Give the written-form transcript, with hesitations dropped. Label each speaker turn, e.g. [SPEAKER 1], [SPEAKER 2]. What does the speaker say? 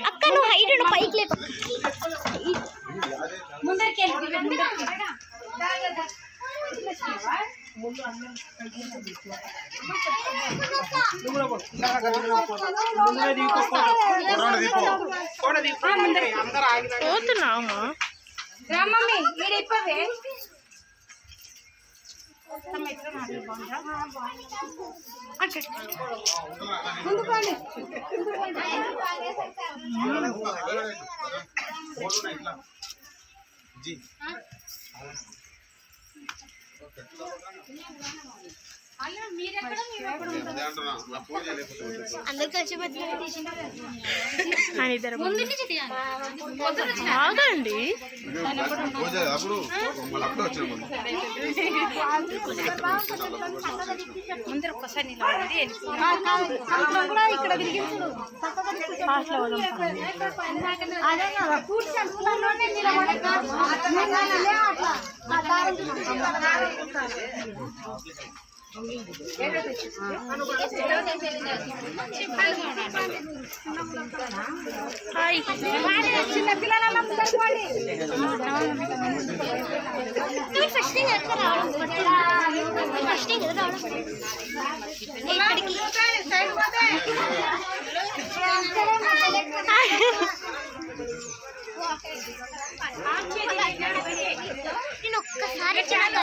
[SPEAKER 1] అక్క నువ్వు హైట్ ఉండు పైకి లేప ముందరికి పోతున్నామా రామమ్మి ఈడిపోవే అందరు కలిసి ఆగండి ముందర ఒక్కసారి నిలబడి ఇక్కడ నేను ఒక్కసారి